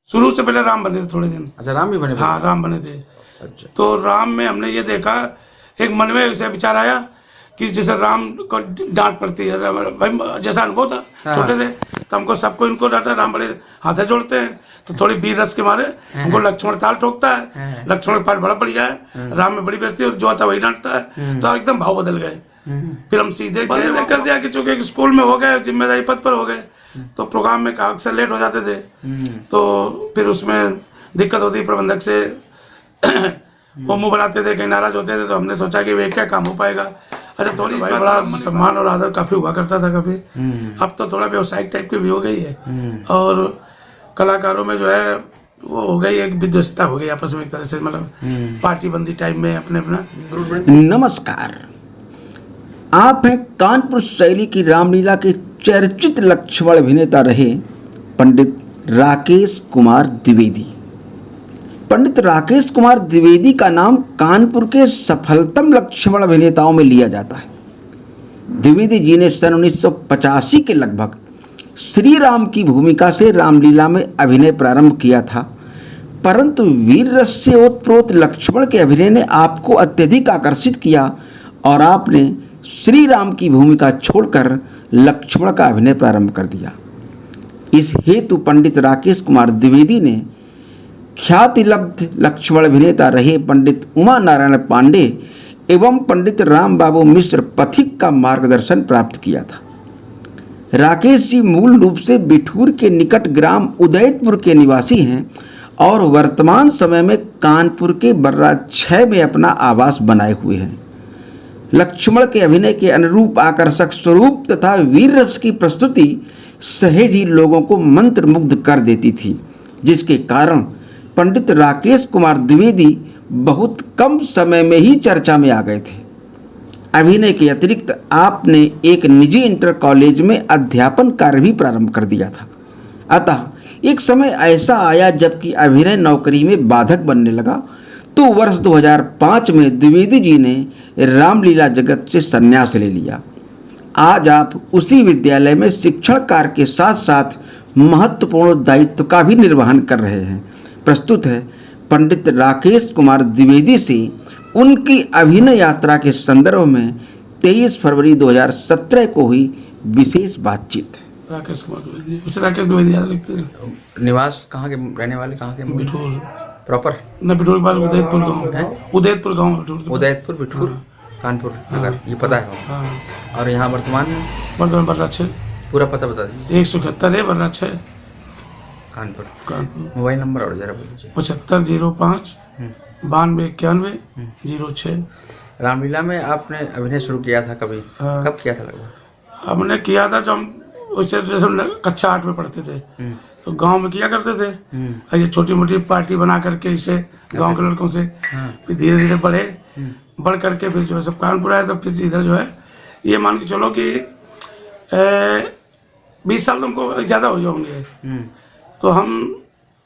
शुरू से पहले राम बने थे थोड़े दिन। अच्छा, राम भी बने? हाँ, राम बने थे। अच्छा। तो राम में हमने ये देखा, एक मन में ऐसा विचार आया कि जैसे राम को डांट पड़ती है, भाई जैसा अनुभव था, हाँ। छोटे थे तो हमको सबको इनको डांटा, राम बड़े हाथे जोड़ते हैं तो थोड़ी वीर रस के मारे हमको लक्ष्मण ताल ठोकता है, लक्ष्मण का पाठ बड़ा बढ़िया है, राम में बड़ी बेइज्जती, जो आता वही डांटता है, तो एकदम भाव बदल गए। फिर हम सीधे कर दिया कि चूंकि स्कूल में हो गए, जिम्मेदारी पद पर हो गए, तो प्रोग्राम में अक्सर लेट हो जाते थे, तो फिर उसमें दिक्कत होती प्रबंधक से, वो मुंह बनाते थे, कहीं नाराज होते थे, तो हमने सोचा कि वे क्या काम हो पाएगा। अच्छा, थोड़ी बड़ा सम्मान और आदर काफी हुआ करता था कभी, अब तो थोड़ा व्यवसायिक टाइप की भी हो गई है, और कलाकारों में जो है वो हो गई, एक विद्वेषता हो गई आपस में एक तरह से, मतलब पार्टी बंदी टाइप में अपने अपना। नमस्कार, आप हैं कानपुर शैली की रामलीला के चर्चित लक्ष्मण अभिनेता रहे पंडित राकेश कुमार द्विवेदी। पंडित राकेश कुमार द्विवेदी का नाम कानपुर के सफलतम लक्ष्मण अभिनेताओं में लिया जाता है। द्विवेदी जी ने सन 1985 के लगभग श्री राम की भूमिका से रामलीला में अभिनय प्रारंभ किया था, परंतु वीर रस से ओतप्रोत लक्ष्मण के अभिनय ने आपको अत्यधिक आकर्षित किया और आपने श्री राम की भूमिका छोड़कर लक्ष्मण का अभिनय प्रारंभ कर दिया। इस हेतु पंडित राकेश कुमार द्विवेदी ने ख्यातिलब्ध लक्ष्मण अभिनेता रहे पंडित उमा नारायण पांडे एवं पंडित राम बाबू मिश्र पथिक का मार्गदर्शन प्राप्त किया था। राकेश जी मूल रूप से बिठूर के निकट ग्राम उदयपुर के निवासी हैं और वर्तमान समय में कानपुर के बर्रा 6 में अपना आवास बनाए हुए हैं। लक्ष्मण के अभिनय के अनुरूप आकर्षक स्वरूप तथा वीर रस की प्रस्तुति सहज ही लोगों को मंत्रमुग्ध कर देती थी, जिसके कारण पंडित राकेश कुमार द्विवेदी बहुत कम समय में ही चर्चा में आ गए थे। अभिनय के अतिरिक्त आपने एक निजी इंटर कॉलेज में अध्यापन कार्य भी प्रारंभ कर दिया था। अतः एक समय ऐसा आया जबकि अभिनय नौकरी में बाधक बनने लगा, तो वर्ष 2005 में द्विवेदी जी ने रामलीला जगत से संन्यास ले लिया। आज आप उसी विद्यालय में शिक्षण कार्य के साथ साथ महत्वपूर्ण दायित्व का भी निर्वहन कर रहे हैं। प्रस्तुत है पंडित राकेश कुमार द्विवेदी से उनकी अभिनय यात्रा के संदर्भ में 23 फरवरी 2017 को हुई विशेष बातचीत। राकेश कुमार द्विवेदी, उसे राकेश द्विवेदी याद रखते हैं। निवास कहाँ के रहने वाले, कहाँ के? बिठूर प्रॉपर? न बिठूर बाद उदयपुर गाँव, उदयपुर गाँव, उदयपुर बिठूर कानपुर नगर, ये पता है। हाँ। और यहाँ वर्तमान बर्रा 6, पूरा पता बता दीजिए। 171 है बर्रा 6 कानपुर। कानपुर। मोबाइल नंबर और जरा बोल दीजिए। 7505 9291 06। रामलीला में आपने अभिनय शुरू किया था कभी? हाँ। कब किया था लगभग? हमने किया था जब हम उससे जैसे कक्षा 8 में पढ़ते थे, तो गांव में किया करते थे, और ये छोटी मोटी पार्टी बना करके इसे गांव के लड़कों से, फिर धीरे धीरे बढ़ करके फिर जो है सब कानपुर आए, तो फिर इधर जो है ये मान के चलो कि 20 साल तो हमको ज़्यादा हो गए होंगे, तो हम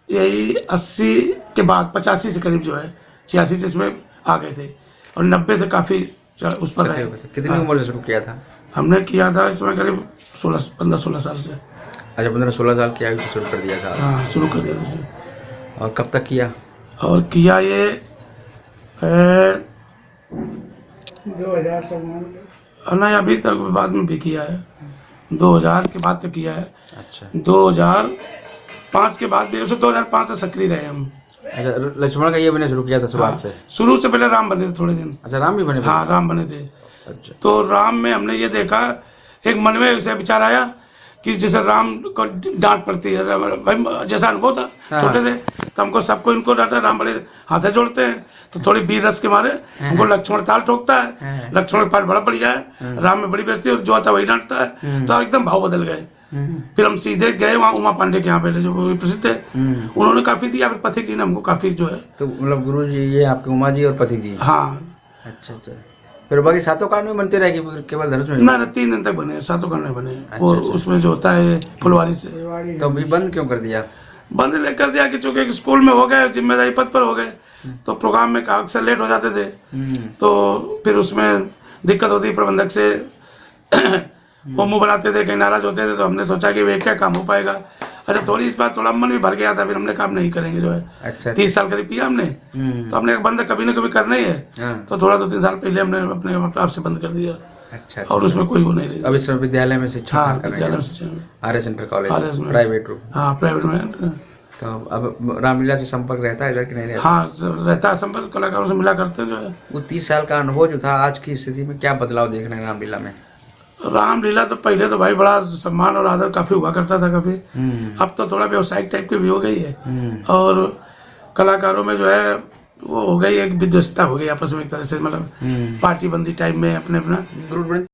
यही 80 के बाद 85 से करीब जो है 86 से इसमें आ गए थे, और 90 से काफ़ी उस पर रहे। कितनी उम्र से शुरू किया था? हमने किया था इसमें करीब 15-16 साल से। अच्छा, 15-16 साल की आयु से शुरू कर दिया था? हाँ, शुरू कर दिया था। और कब तक किया? और किया ये 2000 तक नहीं, अभी तक बाद में भी किया है, 2000 के बाद तक किया है। अच्छा, 2005 के बाद भी, उसे 2005 से सक्रिय रहे हम। अच्छा, लक्ष्मण का ये मैंने शुरू किया था शुरुआत से? शुरू से पहले राम बने थे थोड़े दिन। अच्छा, राम भी बने? हाँ, राम बने थे। अच्छा। तो राम में हमने ये देखा, एक मन में ऐसा विचार आया कि जैसे राम को डांट पड़ती है, भाई जैसा अनुभव था, छोटे थे तो हमको सबको इनको डांटा, राम बड़े हाथे जोड़ते हैं, तो थोड़ी वीर रस के मारे हमको लक्ष्मण ताल ठोकता है, लक्ष्मण का पाठ बड़ा बढ़िया है, राम में बड़ी बेइज्जती, जो आता वही डांटता है, तो एकदम भाव बदल गए। फिर हम सीधे गए वहाँ उमा पांडे के यहाँ पहले जो प्रसिद्ध है, उन्होंने काफी दिया, फिर पथिक जी ने हमको काफी जो है। तो मतलब गुरु जी ये आपके उमा जी और पथिक जी? हाँ। अच्छा। फिर बाकी सातों कांड में बनते रहे कि केवल धनुष में? ना 3 दिन तक बने, 7 कांड में बने। और उसमें जो होता है फुलवारी से। तो अभी बंद क्यों कर दिया? बंद कर दिया कि चूंकि स्कूल में हो गए, जिम्मेदारी पद पर हो गए, तो प्रोग्राम में अक्सर लेट हो जाते थे, तो फिर उसमें दिक्कत होती प्रबंधक से, वो मुंह बनाते थे, कहीं नाराज होते थे, तो हमने सोचा कि वे क्या काम हो पाएगा। अच्छा थोड़ी इस बार थोड़ा मन भी भर गया था, फिर हमने काम नहीं करेंगे जो है। अच्छा 30 साल करीब किया हमने, तो हमने बंद कभी ना कभी करना ही है। हाँ, तो थोड़ा 2-3 साल पहले हमने अपने आप से बंद कर दिया, अच्छा और उसमें कोई वो नहीं रही। अब इस समय विद्यालय में शिक्षा हाँ कर रहे विद्यालय हैं, में, आर्य सेंटर कॉलेज RS में। प्राइवेट रूप। हाँ प्राइवेट में। तो अब रामलीला से संपर्क रहता है इधर कि नहीं रहता? हाँ रहता है संपर्क, कलाकारों से मिला करते हैं जो है। वो 30 साल का अनुभव जो था, आज की स्थिति में क्या बदलाव देख रहे हैं रामलीला में? रामलीला तो पहले तो भाई बड़ा सम्मान और आदर काफी हुआ करता था कभी, अब तो थोड़ा व्यवसायिक टाइप की भी हो गई है, और कलाकारों में जो है वो हो गई एक विद्वस्तता हो गई आपस में, एक तरह से मतलब पार्टी बंदी टाइप में अपने अपना।